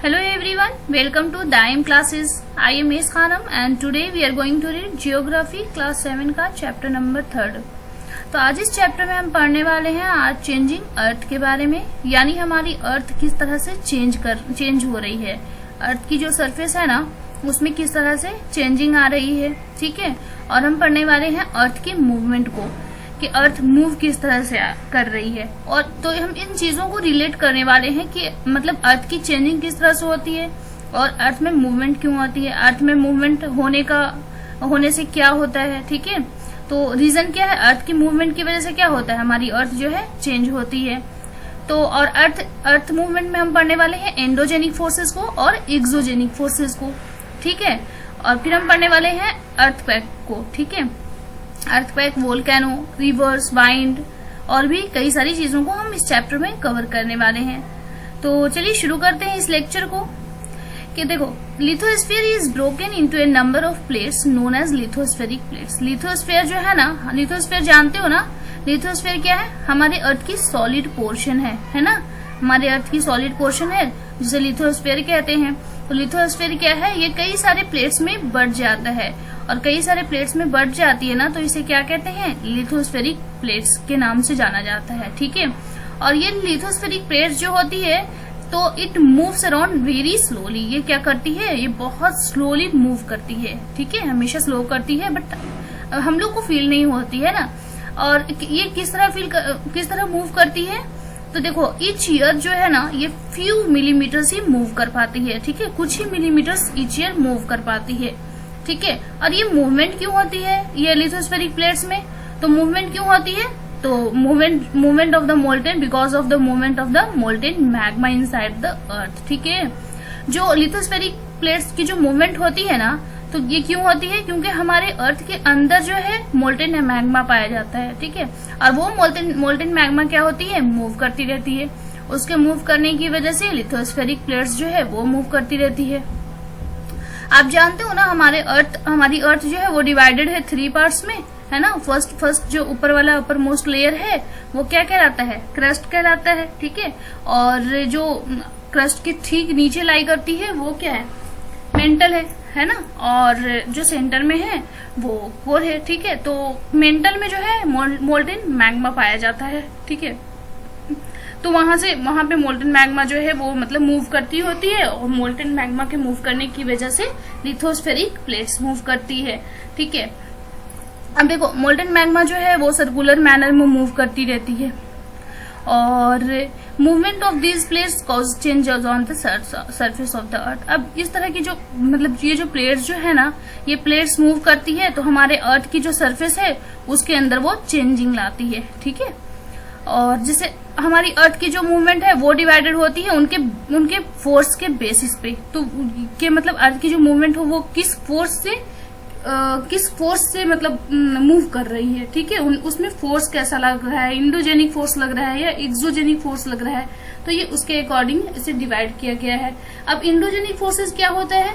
Hello everyone, welcome to Daim classes. I am Miss Khanam and today we are going to read Geography class 7 का chapter number 3। तो आज इस chapter में हम पढ़ने वाले हैं आज चेंजिंग अर्थ के बारे में, यानी हमारी अर्थ किस तरह से चेंज हो रही है। अर्थ की जो सरफेस है ना उसमें किस तरह से चेंजिंग आ रही है, ठीक है। और हम पढ़ने वाले हैं अर्थ की मूवमेंट को कि अर्थ मूव किस तरह से कर रही है। और तो हम इन चीजों को रिलेट करने वाले हैं कि मतलब अर्थ की चेंजिंग किस तरह से होती है और अर्थ में मूवमेंट क्यों होती है, अर्थ में मूवमेंट होने से क्या होता है, ठीक है। तो रीजन क्या है, अर्थ की मूवमेंट की वजह से क्या होता है, हमारी अर्थ जो है चेंज होती है। तो और अर्थ मूवमेंट में हम पढ़ने वाले हैं एंडोजेनिक फोर्सेस को और एक्सोजेनिक फोर्सेस को, ठीक है। और फिर हम पढ़ने वाले हैं अर्थक्वेक को, ठीक है। अर्थक्वेक, वोल्केनो, रिवर्स, वाइंड और भी कई सारी चीजों को हम इस चैप्टर में कवर करने वाले हैं। तो चलिए शुरू करते हैं इस लेक्चर को। कि देखो, lithosphere is broken into a number of plates known as lithospheric plates. Lithosphere जो है ना, लिथोस्फीयर जानते हो ना, लिथोस्फीयर क्या है, हमारे अर्थ की सॉलिड पोर्शन है ना, हमारे अर्थ की सॉलिड पोर्शन है जिसे लिथोस्फीयर कहते हैं। तो लिथोस्फीयर क्या है, ये कई सारे प्लेट्स में बढ़ जाता है और कई सारे प्लेट्स में बढ़ जाती है ना, तो इसे क्या कहते हैं, लिथोस्फेरिक प्लेट्स के नाम से जाना जाता है, ठीक है। और ये लिथोस्फेरिक प्लेट्स जो होती है तो it moves around very slowly. ये क्या करती है, ये बहुत स्लोली मूव करती है, ठीक है। हमेशा स्लो करती है बट हम लोग को फील नहीं होती है ना। और ये किस तरह मूव करती है, तो देखो ईच ईयर जो है ना ये फ्यू मिलीमीटर्स ही मूव कर पाती है, ठीक है। कुछ ही मिलीमीटर्स ईच ईयर मूव कर पाती है, ठीक है। और ये मूवमेंट क्यों होती है ये लिथोस्फेरिक प्लेट्स में, तो मूवमेंट क्यों होती है, तो movement of the molten because of the movement of the molten magma inside the earth, ठीक है। जो लिथोस्फेरिक प्लेट्स की जो मूवमेंट होती है ना, तो ये क्यों होती है, क्योंकि हमारे अर्थ के अंदर जो है मोल्टेन मैग्मा पाया जाता है, ठीक है। और वो मोल्टेन मैग्मा क्या होती है, मूव करती रहती है। उसके मूव करने की वजह से लिथोस्फेरिक प्लेट्स जो है वो मूव करती रहती है। आप जानते हो ना, हमारी अर्थ जो है वो डिवाइडेड है 3 पार्ट्स में, है ना। फर्स्ट जो ऊपर वाला अपर मोस्ट लेयर है वो क्या कहलाता है, क्रस्ट कहलाता है, ठीक है। और जो क्रस्ट के ठीक नीचे लाई करती है वो क्या है, मेंटल है ना। और जो सेंटर में है वो कोर है, ठीक है। तो मेंटल में जो है मोल्टेन मैग्मा पाया जाता है, ठीक है। तो वहां पे मोल्टेन मैग्मा जो है वो मतलब मूव करती होती है और मोल्टेन मैग्मा के मूव करने की वजह से लिथोस्फेरिक प्लेट्स मूव करती है, ठीक है। अब देखो, मोल्टेन मैग्मा जो है वो सर्कुलर मैनर में मूव करती रहती है और movement of these plates cause changes on the surface of the earth. अब इस तरह की जो मतलब ये जो प्लेट्स जो है ना, ये प्लेट्स मूव करती है तो हमारे अर्थ की जो सरफेस है उसके अंदर वो चेंजिंग लाती है, ठीक है। और जैसे हमारी अर्थ की जो मूवमेंट है वो डिवाइडेड होती है उनके फोर्स के बेसिस पे। तो के मतलब अर्थ की जो मूवमेंट हो वो किस फोर्स से मतलब मूव कर रही है, ठीक है। उसमें फोर्स कैसा लग रहा है, इंडोजेनिक फोर्स लग रहा है या एक्सोजेनिक फोर्स लग रहा है, तो ये उसके अकॉर्डिंग इसे डिवाइड किया गया है। अब इंडोजेनिक फोर्सेस क्या होता है,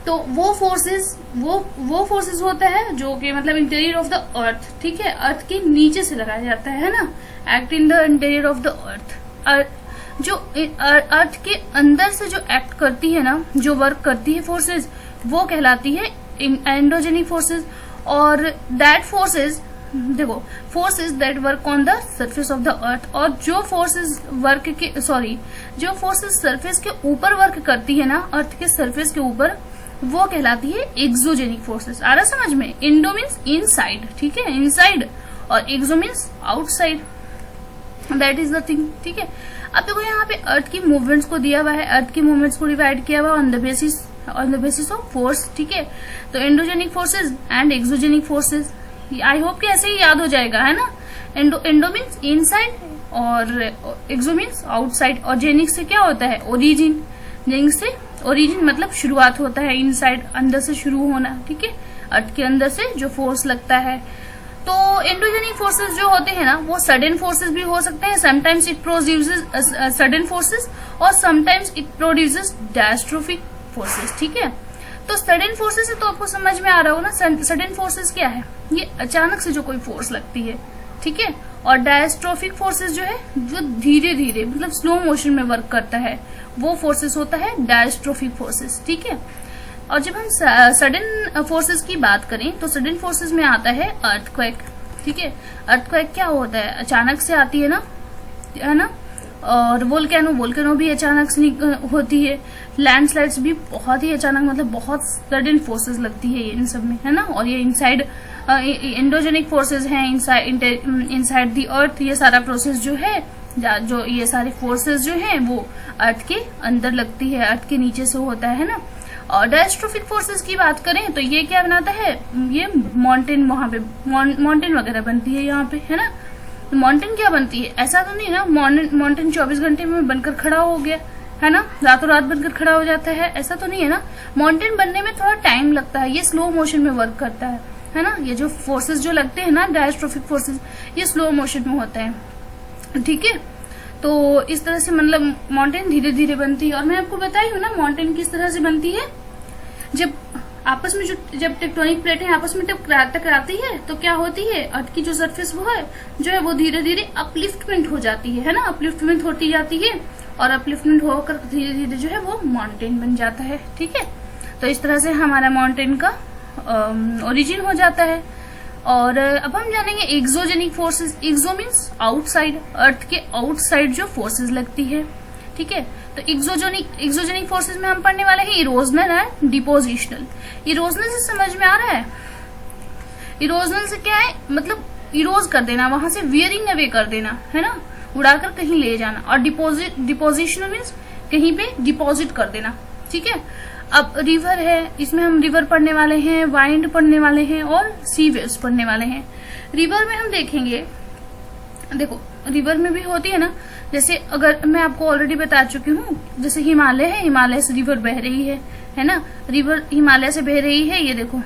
तो वो फोर्सेस होता है जो कि मतलब इंटीरियर ऑफ द अर्थ, ठीक है, अर्थ के नीचे से लगाया जाता है ना, act in the interior of the earth. जो अर्थ के अंदर से जो एक्ट करती है ना, जो वर्क करती है फोर्सेस, वो कहलाती है एंडोजेनिक फोर्सेस। और दैट फोर्सेस, देखो, forces that work on the surface of the earth, और जो फोर्सेस सरफेस के ऊपर वर्क करती है ना, अर्थ के सरफेस के ऊपर, वो कहलाती है एक्सोजेनिक फोर्सेस। आ रहा समझ में, इंडो मीन्स इनसाइड, ठीक है, इनसाइड, और exo means outside, that is the thing, ठीक है। अब देखो यहाँ पे अर्थ की मूवमेंट्स को दिया हुआ है, अर्थ की मूवमेंट्स को डिवाइड किया हुआ on the basis of force, ठीक है। तो endogenic forces and exogenic forces, I hope कि ऐसे ही याद हो जाएगा, है ना। एंडो मीन्स इनसाइड और एक्सो मीन्स आउटसाइड। और जेनिक से क्या होता है, ओरिजिन। जेनिक से ओरिजिन मतलब शुरुआत होता है, इनसाइड अंदर से शुरू होना, ठीक है, अर्थ के अंदर से जो फोर्स लगता है। तो एंडोजेनिक फोर्सेस जो होते हैं ना वो सडन फोर्सेस भी हो सकते हैं, sometimes it produces sudden forces और sometimes it produces diastrophic forces, ठीक है। तो सडन फोर्सेस है तो आपको समझ में आ रहा हो ना, सडन फोर्सेस क्या है, ये अचानक से जो कोई फोर्स लगती है, ठीक है, और डायस्ट्रोफिक फोर्सेस जो है जो धीरे धीरे मतलब स्लो मोशन में वर्क करता है, वो फोर्सेस होता है डायस्ट्रोफिक फोर्सेस। ठीक है। और जब हम सडन फोर्सेस की बात करें तो सडन फोर्सेस में आता है अर्थक्वेक। ठीक है। अर्थक्वेक क्या होता है, अचानक से आती है ना। और वोल्केनो भी अचानक से होती है। लैंडस्लाइड्स भी बहुत ही अचानक, मतलब बहुत सडन फोर्सेस लगती है इन सब में, है ना। और ये इनसाइड एंडोजेनिक फोर्सेस हैं, इनसाइड द अर्थ। ये सारा प्रोसेस जो है, जो ये सारे फोर्सेस जो हैं वो अर्थ के अंदर लगती है, अर्थ के नीचे से होता है ना। और डायस्ट्रोफिक फोर्सेस की बात करें तो ये क्या बनाता है, ये माउंटेन, वहां पे माउंटेन वगैरह बनती है यहाँ पे, है ना। माउंटेन क्या बनती है, ऐसा तो नहीं ना माउंटेन 24 घंटे में बनकर खड़ा हो गया, है ना, रातों रात बनकर खड़ा हो जाता है, ऐसा तो नहीं है ना। माउंटेन बनने में थोड़ा टाइम लगता है, ये स्लो मोशन में वर्क करता है ना। ये जो फोर्सेस जो लगते हैं ना डायस्ट्रोफिक फोर्सेस, ये स्लो मोशन में होता है। ठीक है। तो इस तरह से मतलब माउंटेन धीरे धीरे बनती है। और मैं आपको बताई हूँ ना माउंटेन किस तरह से बनती है, जब आपस में जब टेक्टोनिक प्लेटें आपस में टकराती है तो क्या होती है, अर्थ की जो सरफेस जो है वो धीरे धीरे अपलिफ्टमेंट हो जाती है ना, अपलिफ्टमेंट होती जाती है। और अपलिफ्टमेंट होकर धीरे धीरे जो है वो माउंटेन बन जाता है। ठीक है। तो इस तरह से हमारा माउंटेन का ओरिजिन हो जाता है। और अब हम जानेंगे एक्सोजेनिक फोर्सेस। एक्सो मीन्स आउटसाइड, अर्थ के आउटसाइड जो फोर्सेस लगती है। ठीक है। तो एक्सोजेनिक फोर्सेस में हम पढ़ने वाले हैं इरोजनल एंड डिपोजिशनल। इरोजनल से समझ में आ रहा है, इरोजनल से क्या है, मतलब इरोज कर देना, वहां से वियरिंग अवे कर देना, है ना, उड़ाकर कहीं ले जाना। और डिपोजिशनल मीन्स कहीं पे डिपॉजिट कर देना। ठीक है। अब रिवर है, इसमें हम रिवर पढ़ने वाले हैं, वाइंड पढ़ने वाले हैं और सी वेव्स पढ़ने वाले हैं। रिवर में हम देखेंगे, देखो रिवर में भी होती है ना, जैसे अगर मैं आपको ऑलरेडी बता चुकी हूँ, जैसे हिमालय है, हिमालय से रिवर बह रही है ना, रिवर हिमालय से बह रही है। ये देखो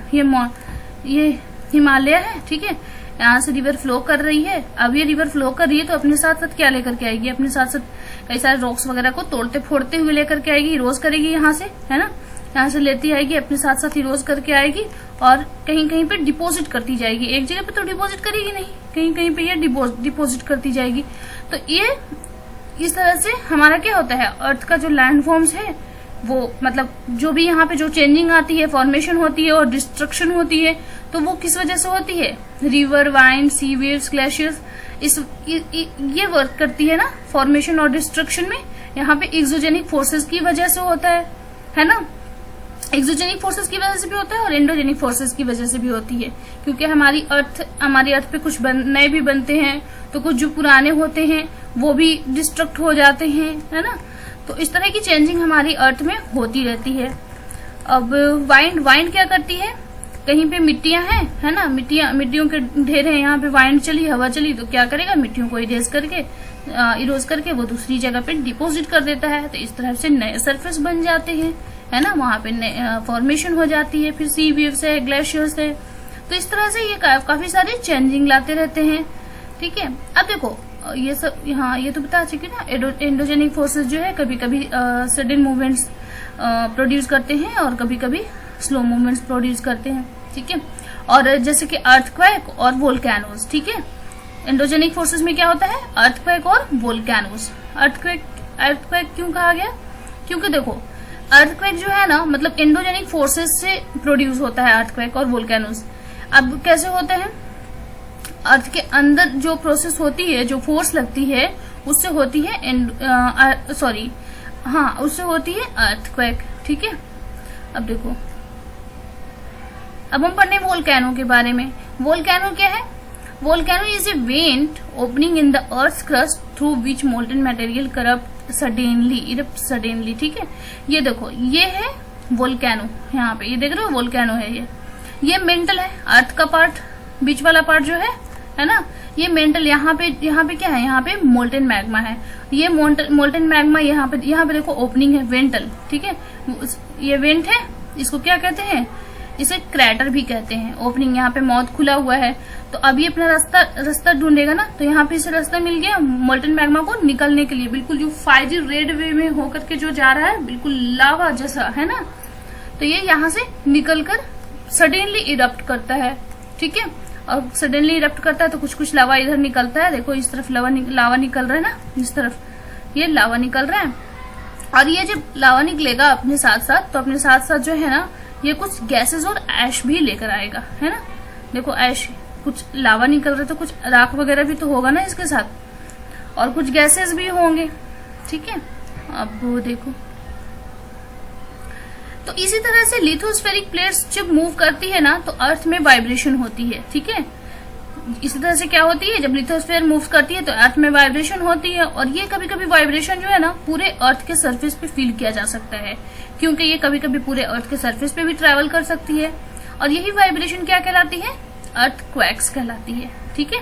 ये हिमालय है। ठीक है। यहाँ से रिवर फ्लो कर रही है। अब ये रिवर फ्लो कर रही है तो अपने साथ साथ क्या लेकर के आएगी, अपने साथ साथ कई सारे रॉक्स वगैरह को तोड़ते फोड़ते हुए लेकर के आएगी, इरोज करेगी यहाँ से, है ना, यहाँ से लेती आएगी, अपने साथ साथ इरोज करके आएगी और कहीं कहीं पे डिपॉजिट करती जाएगी। एक जगह पे तो डिपॉजिट करेगी नहीं, कहीं कहीं पे ये डिपॉजिट करती जाएगी। तो ये इस तरह से हमारा क्या होता है, अर्थ का जो लैंड फॉर्म्स है वो, मतलब जो भी यहाँ पे जो चेंजिंग आती है, फॉर्मेशन होती है और डिस्ट्रक्शन होती है, तो वो किस वजह से होती है, रिवर, वाइंड, सी वेव्स, ग्लेशियर्स, ये वर्क करती है ना फॉर्मेशन और डिस्ट्रक्शन में। यहाँ पे एक्सोजेनिक फोर्सेस की वजह से होता है ना। एक्सोजेनिक फोर्सेस की वजह से भी होता है और एंडोजेनिक फोर्सेस की वजह से भी होती है, क्योंकि हमारी अर्थ पे कुछ नए भी बनते हैं, तो कुछ जो पुराने होते हैं वो भी डिस्ट्रक्ट हो जाते हैं, है ना। तो इस तरह की चेंजिंग हमारी अर्थ में होती रहती है। अब वाइंड क्या करती है, कहीं पे मिट्टियां हैं, है ना, मिट्टियों के ढेर हैं, यहाँ पे वाइंड चली, हवा चली, तो क्या करेगा, मिट्टियों को इरोज करके वो दूसरी जगह पे डिपोजिट कर देता है। तो इस तरह से नए सरफेस बन जाते हैं, है ना, वहां पे फॉर्मेशन हो जाती है। फिर सी वेव्स है, ग्लेशियर्स है। तो इस तरह से ये काफी सारी चेंजिंग लाते रहते हैं। ठीक है। अब देखो ये सब, हाँ ये तो बता चुकी ना, एंडोजेनिक फोर्सेस जो है कभी कभी सडन मूवमेंट्स प्रोड्यूस करते हैं और कभी कभी स्लो मूवमेंट्स प्रोड्यूस करते हैं। ठीक है। और जैसे कि अर्थक्वेक और वोल्केनोज। ठीक है। एंडोजेनिक फोर्सेस में क्या होता है, अर्थक्वेक और वोल्केनोज। अर्थक्वेक क्यों कहा गया, क्योंकि देखो अर्थक्वेक जो है ना, मतलब एंडोजेनिक फोर्सेस से प्रोड्यूस होता है अर्थक्वेक और वोल्केनोज। अब कैसे होते हैं, अर्थ के अंदर जो प्रोसेस होती है, जो फोर्स लगती है, उससे होती है उससे होती है अर्थक्वेक। ठीक है। अब देखो, अब हम पढ़ने वोल्केनो के बारे में। वोल्केनो क्या है, volcano is a went opening in the earth crust through which molten material erupt suddenly. ठीक है। ये देखो, ये है वोल्केनो, यहाँ पे ये देख रहे हो वोल्केनो है, ये मेंटल है, अर्थ का पार्ट, बीच वाला पार्ट जो है ना, ये मेंटल। यहाँ पे क्या है, यहाँ पे मोल्टेन मैग्मा है। ये मोल्टेन मैग्मा यहाँ पे देखो ओपनिंग है, वेंटल। ठीक है। ये वेंट है, इसको क्या कहते हैं, इसे क्रैटर भी कहते हैं। ओपनिंग, यहाँ पे माउथ खुला हुआ है, तो अभी अपना रास्ता ढूंढेगा ना, तो यहाँ पे इसे रास्ता मिल गया मोल्टेन मैग्मा को निकलने के लिए, बिल्कुल जो फायरी रेड वे में होकर के जो जा रहा है, बिल्कुल लावा जैसा, है ना। तो ये यहाँ से निकलकर सडनली इरप्ट करता है। ठीक है। और सडनली इरप्ट करता है तो कुछ कुछ लावा इधर निकलता है। देखो इस तरफ लावा निकल रहा है ना, इस तरफ ये लावा निकल रहा है। और ये जब लावा निकलेगा अपने साथ साथ, तो अपने साथ साथ जो है ना ये कुछ गैसेस और ऐश भी लेकर आएगा, है ना। देखो ऐश, कुछ लावा निकल रहा है तो कुछ राख वगैरह भी तो होगा ना इसके साथ, और कुछ गैसेस भी होंगे, ठीक है। अब वो देखो, तो इसी तरह से लिथोस्फेरिक प्लेट्स जब मूव करती है ना तो अर्थ में वाइब्रेशन होती है, ठीक है। इसी तरह से क्या होती है, जब लिथोस्फेयर मूव करती है तो अर्थ में वाइब्रेशन होती है, और ये कभी कभी वाइब्रेशन जो है ना पूरे अर्थ के सरफेस पे फील किया जा सकता है, क्योंकि ये कभी कभी पूरे अर्थ के सरफेस पे भी ट्रेवल कर सकती है। और यही वाइब्रेशन क्या कहलाती है, अर्थक्वेक्स कहलाती है, ठीक है।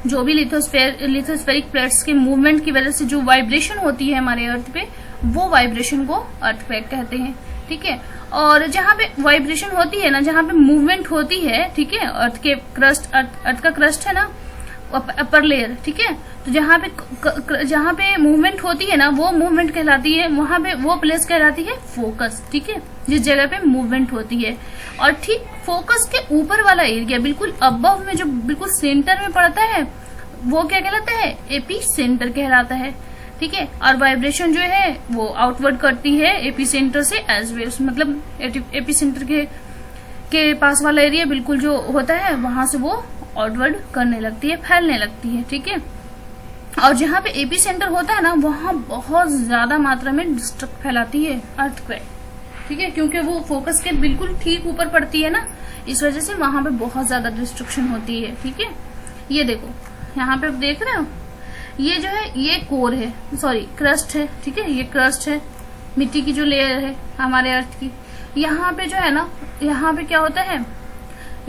जो भी लिथोस्फेरिक प्लेट्स के मूवमेंट की वजह से जो वाइब्रेशन होती है हमारे अर्थ पे, वो वाइब्रेशन को अर्थक्वेक कहते हैं, ठीक है। और जहाँ पे वाइब्रेशन होती है ना, जहाँ पे मूवमेंट होती है, ठीक है, अर्थ के क्रस्ट, अर्थ का क्रस्ट है ना अपर लेयर, ठीक है। तो जहाँ पे मूवमेंट होती है ना, वो मूवमेंट कहलाती है, वहां पे वो प्लेस कहलाती है फोकस, ठीक है, जिस जगह पे मूवमेंट होती है। और ठीक फोकस के ऊपर वाला एरिया, बिल्कुल अबव में जो बिल्कुल सेंटर में पड़ता है, वो क्या कहलाता है, एपी सेंटर कहलाता है, ठीक है। और वाइब्रेशन जो है वो आउटवर्ड करती है एपी सेंटर से एज वेव्स, मतलब एपी सेंटर के पास वाला एरिया बिल्कुल जो होता है वहां से वो आउटवर्ड करने लगती है, फैलने लगती है, ठीक है। और जहाँ पे एपी सेंटर होता है ना, वहां बहुत ज्यादा मात्रा में डिस्ट्रक्ट फैलाती है अर्थक्वेक, ठीक है, क्योंकि वो फोकस के बिल्कुल ठीक ऊपर पड़ती है ना, इस वजह से वहां पे बहुत ज्यादा डिस्ट्रक्शन होती है, ठीक है। ये देखो यहाँ पे आप देख रहे हो, ये जो है ये कोर है, सॉरी क्रस्ट है, ठीक है, ये क्रस्ट है, मिट्टी की जो लेयर है हमारे अर्थ की। यहाँ पे जो है ना, यहाँ पे क्या होता है,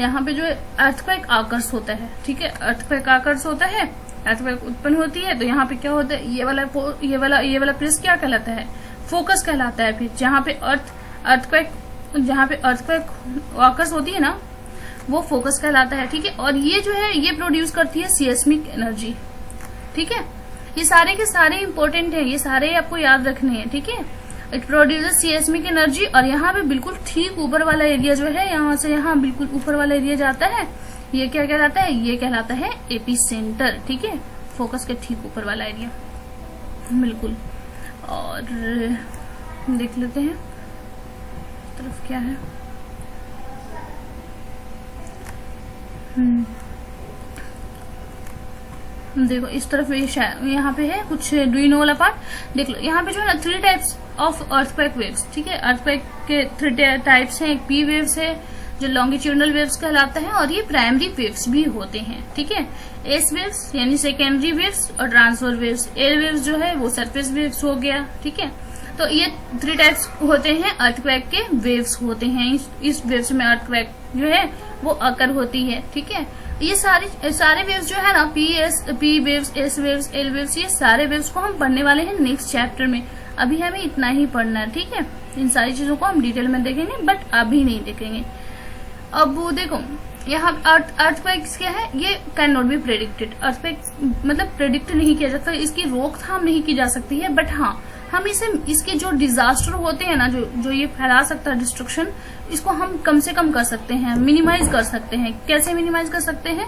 यहाँ पे जो अर्थक्वेक आकर्ष होता है, ठीक है, अर्थक्वेक आकर्ष होता है, अर्थक्वेक उत्पन्न होती है। तो यहाँ पे क्या होता है, ये वाला प्लेस क्या कहलाता है, फोकस कहलाता है। फिर जहाँ पे अर्थक्वेक आकर्ष होती है ना, वो फोकस कहलाता है, ठीक है। और ये जो है ये प्रोड्यूस करती है सिस्मिक एनर्जी, ठीक है। ये सारे के सारे इंपॉर्टेंट है, ये सारे आपको याद रखने हैं, ठीक है। It produces seismic energy. और यहाँ पे बिल्कुल ठीक ऊपर वाला एरिया जो है, यहाँ से यहाँ बिल्कुल ऊपर वाला एरिया जाता है, ये क्या कहलाता है, ये कहलाता है एपी सेंटर, ठीक है, फोकस के ठीक ऊपर वाला एरिया, बिल्कुल। और देख लेते हैं इस तरफ क्या है। देखो इस तरफ यहाँ पे है कुछ, डू यू नो वाला पार्ट देख लो। यहाँ पे जो है ना 3 टाइप्स ऑफ अर्थक्वेक वेव्स, ठीक है। अर्थक्वेक के 3 टाइप्स हैं, एक पी वेव्स है जो लॉन्गिट्यूडनल वेव्स कहलाता है, और ये प्राइमरी वेव्स भी होते हैं, ठीक है। एस वेव्स यानी सेकेंडरी वेव्स, और ट्रांसफर वेव्स। एयर वेव्स जो है वो सरफेस वेव्स हो गया, ठीक है। तो ये 3 टाइप्स होते हैं अर्थक्वेक के, वेव्स होते हैं। इस वेव्स में अर्थक्वेक जो है वो अकर होती है, ठीक है। ये सारे वेव्स जो है ना, P waves, S waves, L waves, ये सारे वेव्स को हम पढ़ने वाले हैं नेक्स्ट चैप्टर में। अभी हमें इतना ही पढ़ना है, ठीक है। इन सारी चीजों को हम डिटेल में देखेंगे, बट अभी नहीं देखेंगे। अब वो देखो यहाँ अर्थक्वेक्स क्या है, ये can not be predicted. Earthquake मतलब प्रेडिक्ट नहीं किया जाता, इसकी रोकथाम नहीं की जा सकती है, बट हाँ हम इसके जो डिजास्टर होते हैं ना, जो ये फैला सकता है डिस्ट्रक्शन, इसको हम कम से कम कर सकते हैं, मिनिमाइज कर सकते हैं। कैसे मिनिमाइज कर सकते हैं,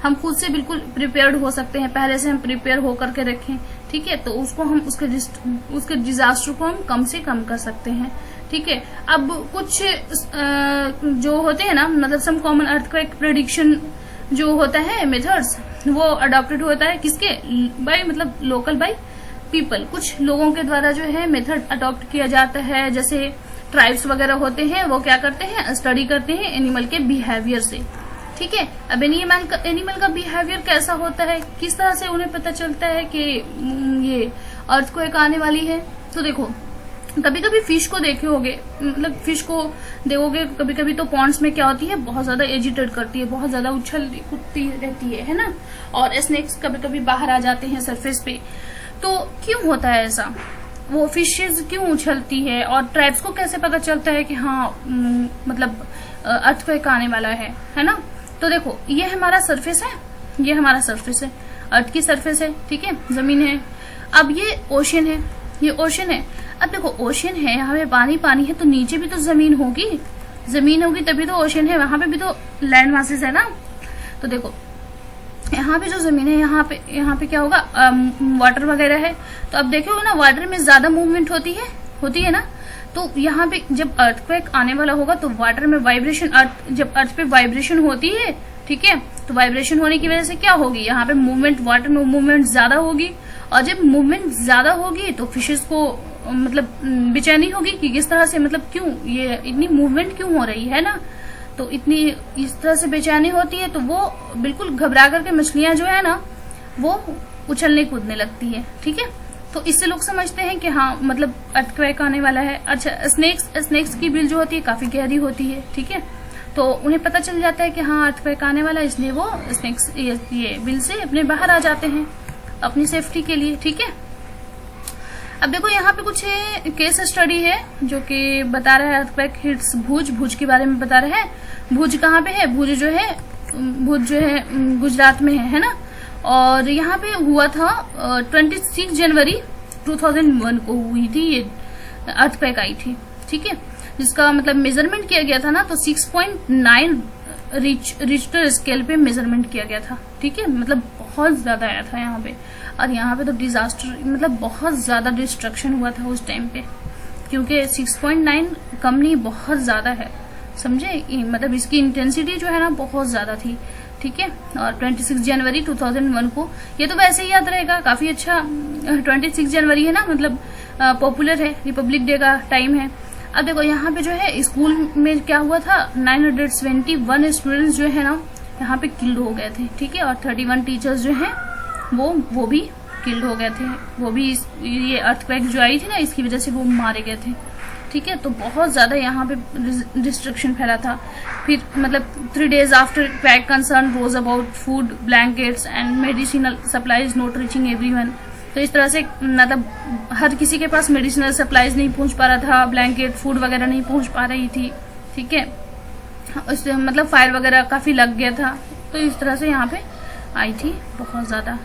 हम खुद से बिल्कुल प्रिपेयर्ड हो सकते हैं, पहले से हम प्रिपेयर होकर के रखें, ठीक है। तो उसको हम उसके डिजास्टर को हम कम से कम कर सकते हैं, ठीक है। अब कुछ जो होते हैं ना, मतलब सम कॉमन अर्थक्वेक प्रेडिक्शन जो होता है मेथड्स, वो अडॉप्टेड होता है किसके, बाय मतलब लोकल बाय पीपल। कुछ लोगों के द्वारा जो है मेथड अडॉप्ट किया जाता है, जैसे ट्राइब्स वगैरह होते हैं, वो क्या करते हैं, स्टडी करते हैं एनिमल के बिहेवियर से, ठीक है। अब एनिमल का बिहेवियर कैसा होता है, किस तरह से उन्हें पता चलता है कि ये अर्थक्वेक आने वाली है। तो देखो कभी कभी फिश को देखे होगे, मतलब फिश को देखोगे कभी कभी तो पॉन्ड्स में क्या होती है, बहुत ज्यादा एजिटेट करती है, बहुत ज्यादा उछलती कूदती रहती है ना। और स्नेक्स कभी कभी बाहर आ जाते हैं सरफेस पे। तो क्यों होता है ऐसा, वो फिशेज क्यों उछलती है, और ट्राइब्स को कैसे पता चलता है कि हाँ मतलब अर्थक्वेक आने वाला है ना। तो देखो ये हमारा सरफेस है, ये हमारा सरफेस है, अर्थ की सरफेस है, ठीक है, जमीन है। अब ये ओशन है, ये ओशन है। अब देखो ओशन है, यहाँ पे पानी है, तो नीचे भी तो जमीन होगी तभी तो ओशन है, वहां पे भी तो लैंड मासेस है ना। तो देखो यहाँ पे जो जमीन है, यहाँ पे क्या होगा, वाटर वगैरह है। तो अब देखो ना, वाटर में ज्यादा मूवमेंट होती है ना। तो यहाँ पे जब अर्थक्वेक आने वाला होगा तो वाटर में वाइब्रेशन, जब अर्थ पे वाइब्रेशन होती है, ठीक है, तो वाइब्रेशन होने की वजह से क्या होगी, यहाँ पे मूवमेंट, वाटर में मूवमेंट ज्यादा होगी। और जब मूवमेंट ज्यादा होगी तो फिशेस को मतलब बेचैनी होगी कि किस तरह से, मतलब क्यों ये इतनी मूवमेंट क्यों हो रही है ना। तो इतनी इस तरह से बेचैनी होती है तो वो बिल्कुल घबरा करके मछलियां जो है ना वो उछलने कूदने लगती है, ठीक है। तो इससे लोग समझते हैं कि हाँ मतलब अर्थक्वेक आने वाला है। अच्छा, स्नेक्स की बिल जो होती है काफी गहरी होती है, ठीक है। तो उन्हें पता चल जाता है कि हाँ अर्थक्वेक आने वाला है, इसलिए वो स्नेक्स ये बिल से अपने बाहर आ जाते हैं अपनी सेफ्टी के लिए, ठीक है। अब देखो यहाँ पे कुछ केस स्टडी है जो कि बता रहा है अर्थक्वेक हिट्स भुज के बारे में बता रहा है। भुज कहाँ पे है, भुज जो है गुजरात में है ना। और यहाँ पे हुआ था 26 जनवरी 2001 को हुई थी ये अर्थक्वेक आई थी, ठीक है। जिसका मतलब मेजरमेंट किया गया था ना, तो 6.9 रिक्टर स्केल पे मेजरमेंट किया गया था, ठीक है। मतलब बहुत ज्यादा आया था यहाँ पे। और यहाँ पे तो डिजास्टर, मतलब बहुत ज्यादा डिस्ट्रक्शन हुआ था उस टाइम पे, क्योंकि 6.9 कम नहीं, बहुत ज्यादा है, समझे। मतलब इसकी इंटेंसिटी जो है ना बहुत ज्यादा थी, ठीक है। और 26 जनवरी 2001 को, ये तो वैसे ही याद रहेगा, काफी अच्छा 26 जनवरी है ना, मतलब पॉपुलर है, रिपब्लिक डे का टाइम है। अब देखो यहाँ पे जो है स्कूल में क्या हुआ था, 971 स्टूडेंट्स जो है ना यहाँ पे किल्ड हो गए थे, ठीक है। और 31 टीचर्स जो हैं वो भी किल्ड हो गए थे। वो भी ये अर्थक्वेक जो आई थी ना इसकी वजह से वो मारे गए थे, ठीक है। तो बहुत ज्यादा यहाँ पे डिस्ट्रक्शन फैला था। फिर मतलब 3 days after quake concern rose about food, blankets and medicinal supplies not reaching everyone. तो इस तरह से मतलब हर किसी के पास मेडिसिनल सप्लाईज नहीं पहुंच पा रहा था, ब्लैंकेट, फूड वगैरह नहीं पहुंच पा रही थी, ठीक है। उससे मतलब फायर वगैरह काफी लग गया था। तो इस तरह से यहाँ पे आई थी बहुत ज्यादा।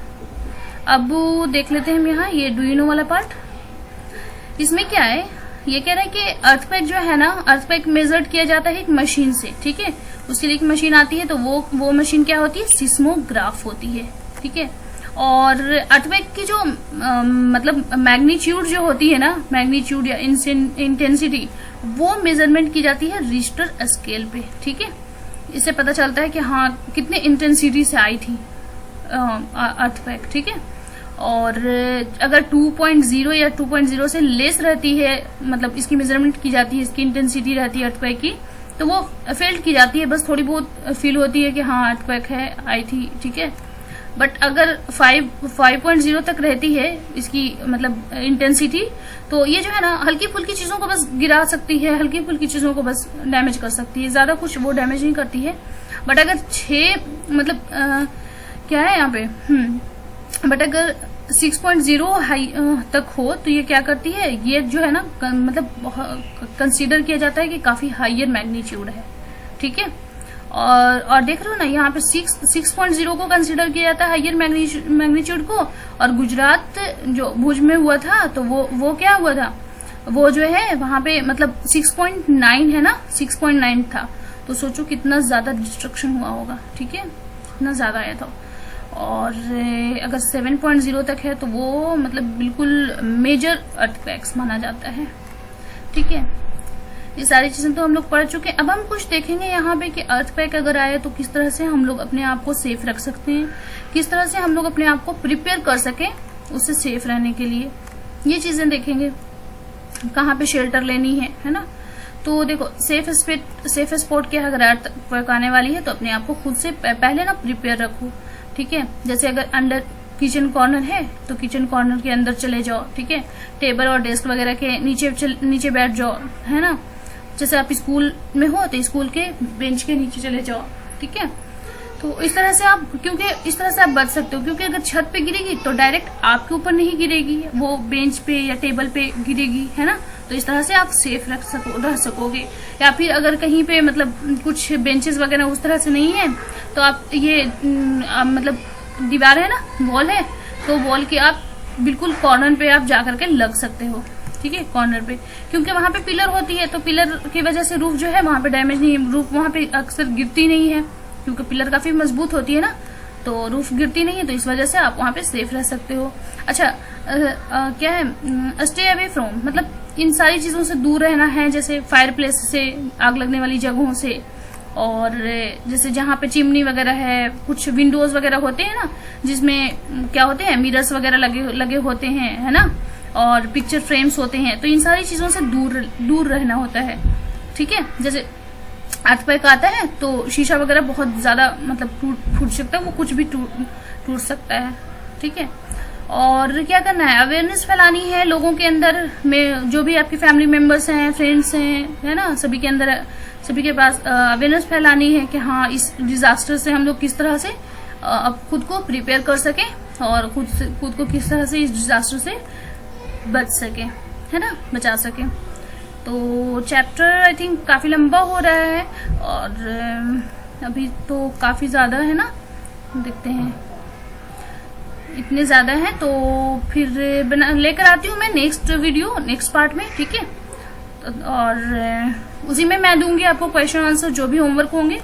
अब देख लेते हैं हम यहाँ ये डू यू नो वाला पार्ट। इसमें क्या है, ये कह रहा है कि अर्थक्वेक जो है ना, अर्थक्वेक मेजर्ड किया जाता है एक मशीन से, ठीक है। उसके लिए एक मशीन आती है, तो वो मशीन क्या होती है, सिस्मोग्राफ होती है, ठीक है। और अर्थक्वेक की जो मतलब मैग्नीट्यूड जो होती है ना, मैग्नीट्यूड या इंटेंसिटी, वो मेजरमेंट की जाती है रिक्टर स्केल पे, ठीक है। इससे पता चलता है कि हाँ कितने इंटेंसिटी से आई थी अर्थक्वेक, ठीक है। और अगर 2.0 या 2.0 से लेस रहती है, मतलब इसकी मेजरमेंट की जाती है, इसकी इंटेंसिटी रहती है अर्थक्वेक की, तो वो फेल्ट की जाती है, बस थोड़ी बहुत फील होती है कि हाँ अर्थक्वेक है, आई थी, ठीक है। बट अगर 5.0 तक रहती है इसकी मतलब इंटेंसिटी, तो ये जो है ना हल्की फुल्की चीजों को बस गिरा सकती है, हल्की फुल्की चीजों को बस डैमेज कर सकती है, ज्यादा कुछ वो डैमेज नहीं करती है। बट अगर 6 मतलब क्या है यहाँ पे, बट अगर 6.0 हाई तक हो तो ये क्या करती है, ये जो है ना मतलब कंसीडर किया जाता है कि काफी हाइयर मैग्नीट्यूड है, ठीक है। और देख रहे हो ना यहाँ पे 6.0 को कंसीडर किया जाता है हाइयर मैग्नीट्यूड को। और गुजरात जो भुज में हुआ था तो वो क्या हुआ था, वो जो है वहां पे मतलब 6.9 है ना, 6.9 था। तो सोचो कितना ज्यादा डिस्ट्रक्शन हुआ होगा, ठीक है, इतना ज्यादा आया था। और अगर 7.0 तक है तो वो मतलब बिल्कुल मेजर अर्थक्वेक्स माना जाता है, ठीक है। ये सारी चीजें तो हम लोग पढ़ चुके हैं। अब हम कुछ देखेंगे यहाँ पे कि अर्थक्वेक अगर आए तो किस तरह से हम लोग अपने आप को सेफ रख सकते हैं, किस तरह से हम लोग अपने आप को प्रिपेयर कर सके उससे सेफ रहने के लिए, ये चीजें देखेंगे। कहाँ पे शेल्टर लेनी है ना। तो देखो सेफ स्पॉट क्या है, अगर अर्थक्वेक आने वाली है तो अपने आप को खुद से पहले ना प्रिपेयर रखो, ठीक है। जैसे अगर अंडर किचन कॉर्नर है तो किचन कॉर्नर के अंदर चले जाओ, ठीक है। टेबल और डेस्क वगैरह के नीचे बैठ जाओ, है ना। जैसे आप स्कूल में हो तो स्कूल के बेंच के नीचे चले जाओ, ठीक है। तो इस तरह से आप, क्योंकि इस तरह से आप बच सकते हो, क्योंकि अगर छत पे गिरेगी तो डायरेक्ट आपके ऊपर नहीं गिरेगी, वो बेंच पे या टेबल पे गिरेगी, है ना। तो इस तरह से आप सेफ रह सकोगे। या फिर अगर कहीं पे मतलब कुछ बेंचेस वगैरह उस तरह से नहीं है तो आप ये मतलब दीवार है ना, वॉल है, तो वॉल के आप बिल्कुल कॉर्नर पे आप जाकर के लग सकते हो, ठीक है, कॉर्नर पे। क्योंकि वहां पे पिलर होती है तो पिलर की वजह से रूफ जो है वहां पे डैमेज नहीं, रूफ वहां पे अक्सर गिरती नहीं है, क्योंकि पिलर काफी मजबूत होती है ना, तो रूफ गिरती नहीं है, तो इस वजह से आप वहां पे सेफ रह सकते हो। अच्छा क्या है, स्टे अवे फ्रॉम, मतलब इन सारी चीजों से दूर रहना है, जैसे फायर प्लेस से, आग लगने वाली जगहों से, और जैसे जहाँ पे चिमनी वगैरह है, कुछ विंडोज वगैरह होते हैं ना जिसमें क्या होते हैं, मिरर्स वगैरह लगे होते हैं, है ना, और पिक्चर फ्रेम्स होते हैं, तो इन सारी चीजों से दूर रहना होता है। ठीक है, जैसे अर्थक्वेक आता है तो शीशा वगैरह बहुत ज्यादा मतलब फूट सकता है, वो कुछ भी टूट सकता है। ठीक है, और क्या करना है, अवेयरनेस फैलानी है लोगों के अंदर में, जो भी आपकी फैमिली मेंबर्स हैं, फ्रेंड्स हैं, है ना, सभी के अंदर, सभी के पास अवेयरनेस फैलानी है कि हाँ इस डिजास्टर से हम लोग किस तरह से अब खुद को प्रिपेयर कर सके और खुद को किस तरह से इस डिजास्टर से बच सके, है ना, बचा सके। तो चैप्टर आई थिंक काफी लंबा हो रहा है और अभी तो काफी ज्यादा है ना, देखते हैं इतने ज्यादा है, तो फिर लेकर आती हूँ मैं नेक्स्ट वीडियो नेक्स्ट पार्ट में। ठीक है, और उसी में मैं दूंगी आपको क्वेश्चन आंसर, जो भी होमवर्क होंगे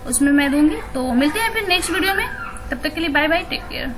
उसमें मैं दूंगी। तो मिलते हैं फिर नेक्स्ट वीडियो में, तब तक के लिए बाय बाय, टेक केयर।